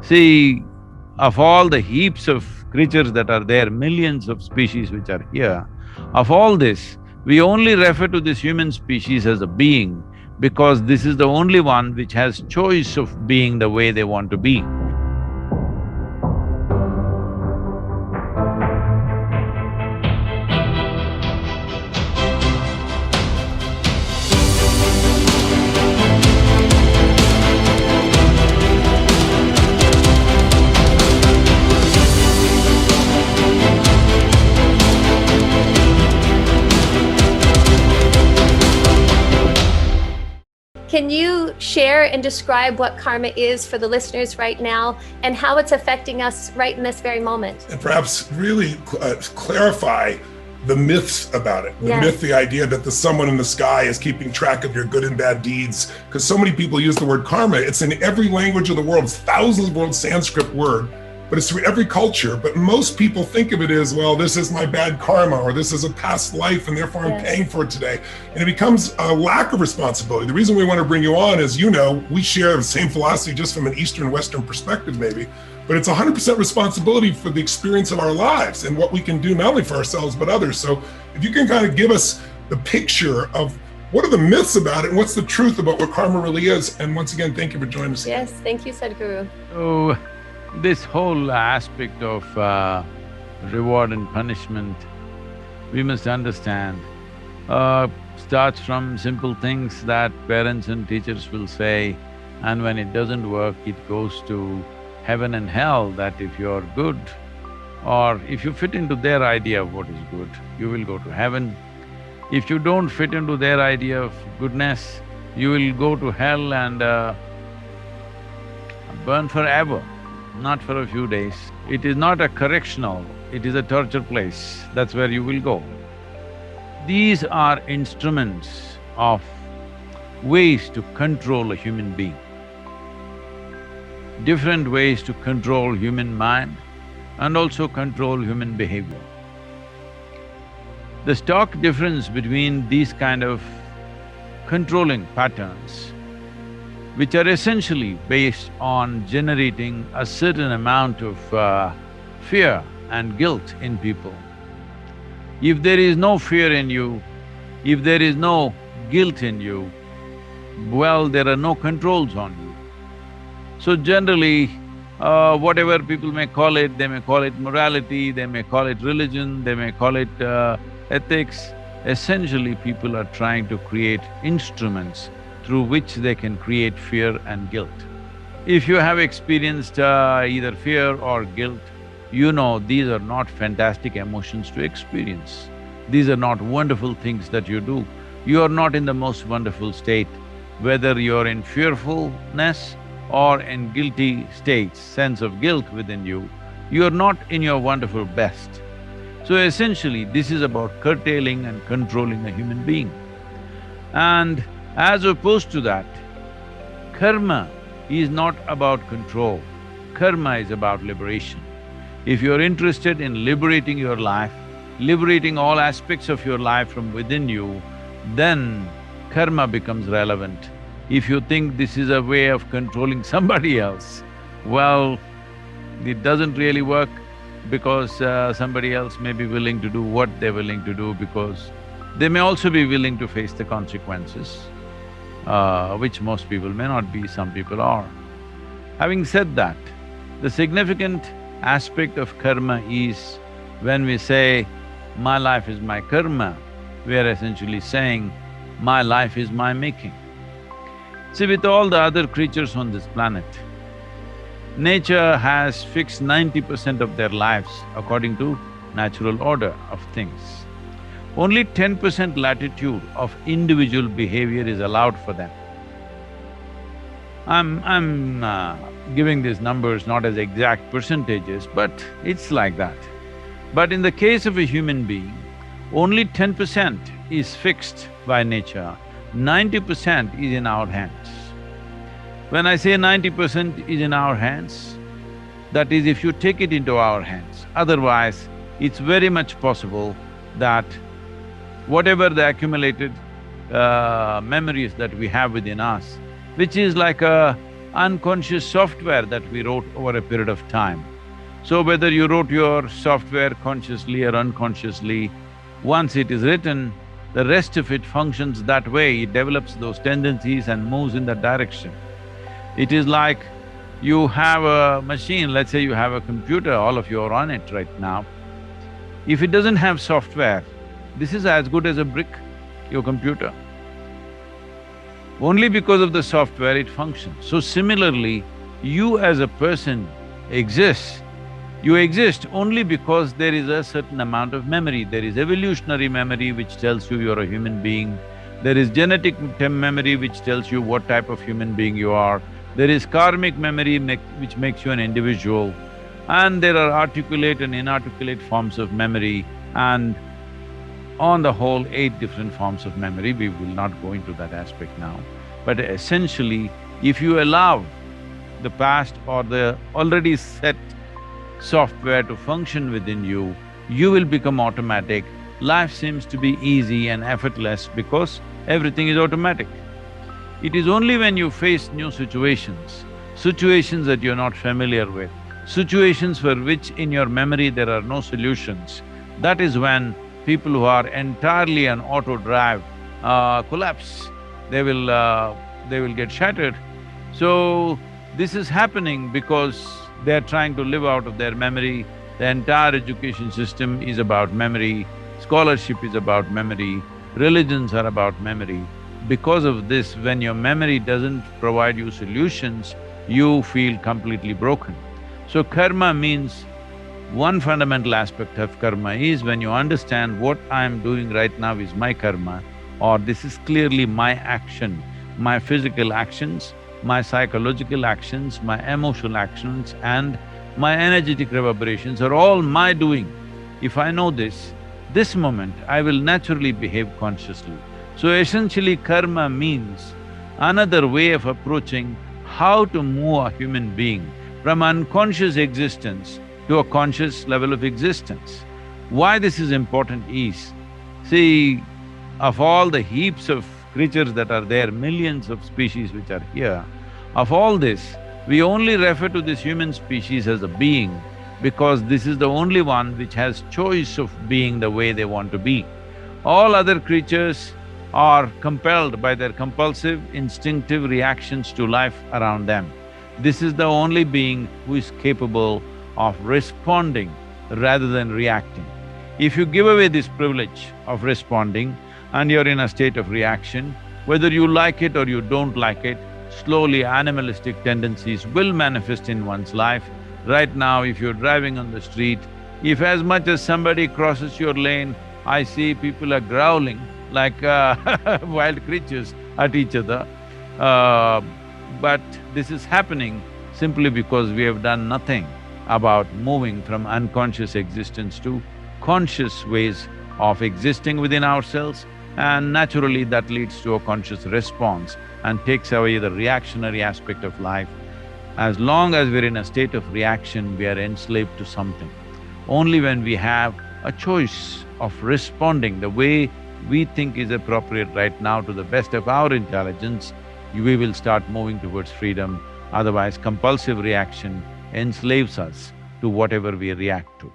See, of all the heaps of creatures that are there, millions of species which are here, of all this, we only refer to this human species as a being because this is the only one which has choice of being the way they want to be. Can you share and describe what karma is for the listeners right now and how it's affecting us right in this very moment? And perhaps really clarify the myths about it. The myth, the idea that the someone in the sky is keeping track of your good and bad deeds. Because so many people use the word karma. It's in every language of the world. It's thousands of world Sanskrit word, but it's through every culture. But most people think of it as, well, this is my bad karma, or this is a past life, and therefore I'm paying for it today. And it becomes a lack of responsibility. The reason we want to bring you on is, you know, we share the same philosophy just from an Eastern Western perspective maybe, but it's 100% responsibility for the experience of our lives and what we can do not only for ourselves, but others. So if you can kind of give us the picture of what are the myths about it and what's the truth about what karma really is. And once again, thank you for joining us. Yes, thank you, Sadhguru. So, this whole aspect of reward and punishment, we must understand, starts from simple things that parents and teachers will say, and when it doesn't work, it goes to heaven and hell, that if you're good or if you fit into their idea of what is good, you will go to heaven. If you don't fit into their idea of goodness, you will go to hell and burn forever. Not for a few days. It is not a correctional, it is a torture place, that's where you will go. These are instruments of ways to control a human being, different ways to control human mind and also control human behavior. The stark difference between these kind of controlling patterns, which are essentially based on generating a certain amount of fear and guilt in people. If there is no fear in you, if there is no guilt in you, well, there are no controls on you. So generally, whatever people may call it, they may call it morality, they may call it religion, they may call it ethics. Essentially, people are trying to create instruments through which they can create fear and guilt. If you have experienced either fear or guilt, you know these are not fantastic emotions to experience. These are not wonderful things that you do. You are not in the most wonderful state, whether you're in fearfulness or in guilty states, sense of guilt within you, you're not in your wonderful best. So essentially, this is about curtailing and controlling a human being. And as opposed to that, karma is not about control, karma is about liberation. If you're interested in liberating your life, liberating all aspects of your life from within you, then karma becomes relevant. If you think this is a way of controlling somebody else, well, it doesn't really work because somebody else may be willing to do what they're willing to do because they may also be willing to face the consequences. Which most people may not be, some people are. Having said that, the significant aspect of karma is when we say, my life is my karma, we are essentially saying, my life is my making. See, with all the other creatures on this planet, nature has fixed 90% of their lives according to natural order of things. Only 10% latitude of individual behavior is allowed for them. I'm giving these numbers not as exact percentages, but it's like that. But in the case of a human being, only 10% is fixed by nature, 90% is in our hands. When I say 90% is in our hands, that is if you take it into our hands. Otherwise, it's very much possible that whatever the accumulated memories that we have within us, which is like a unconscious software that we wrote over a period of time. So whether you wrote your software consciously or unconsciously, once it is written, the rest of it functions that way, it develops those tendencies and moves in that direction. It is like you have a machine, let's say you have a computer, all of you are on it right now. If it doesn't have software, this is as good as a brick, your computer. Only because of the software it functions. So similarly, you as a person exist. You exist only because there is a certain amount of memory. There is evolutionary memory which tells you you're a human being. There is genetic memory which tells you what type of human being you are. There is karmic memory which makes you an individual. And there are articulate and inarticulate forms of memory, and on the whole, 8 different forms of memory. We will not go into that aspect now. But essentially, if you allow the past or the already set software to function within you, you will become automatic. Life seems to be easy and effortless because everything is automatic. It is only when you face new situations, situations that you're not familiar with, situations for which in your memory there are no solutions, that is when people who are entirely on auto drive collapse. They will get shattered. So, this is happening because they're trying to live out of their memory. The entire education system is about memory, scholarship is about memory, religions are about memory. Because of this, when your memory doesn't provide you solutions, you feel completely broken. So karma means, one fundamental aspect of karma is when you understand what I am doing right now is my karma, or this is clearly my action, my physical actions, my psychological actions, my emotional actions and my energetic reverberations are all my doing. If I know this moment I will naturally behave consciously. So essentially karma means another way of approaching how to move a human being from unconscious existence to a conscious level of existence. Why this is important is, see, of all the heaps of creatures that are there, millions of species which are here, of all this, we only refer to this human species as a being because this is the only one which has choice of being the way they want to be. All other creatures are compelled by their compulsive, instinctive reactions to life around them. This is the only being who is capable of responding rather than reacting. If you give away this privilege of responding and you're in a state of reaction, whether you like it or you don't like it, slowly animalistic tendencies will manifest in one's life. Right now, if you're driving on the street, if as much as somebody crosses your lane, I see people are growling like wild creatures at each other. But this is happening simply because we have done nothing about moving from unconscious existence to conscious ways of existing within ourselves, and naturally that leads to a conscious response and takes away the reactionary aspect of life. As long as we're in a state of reaction, we are enslaved to something. Only when we have a choice of responding the way we think is appropriate right now to the best of our intelligence, we will start moving towards freedom. Otherwise, compulsive reaction enslaves us to whatever we react to.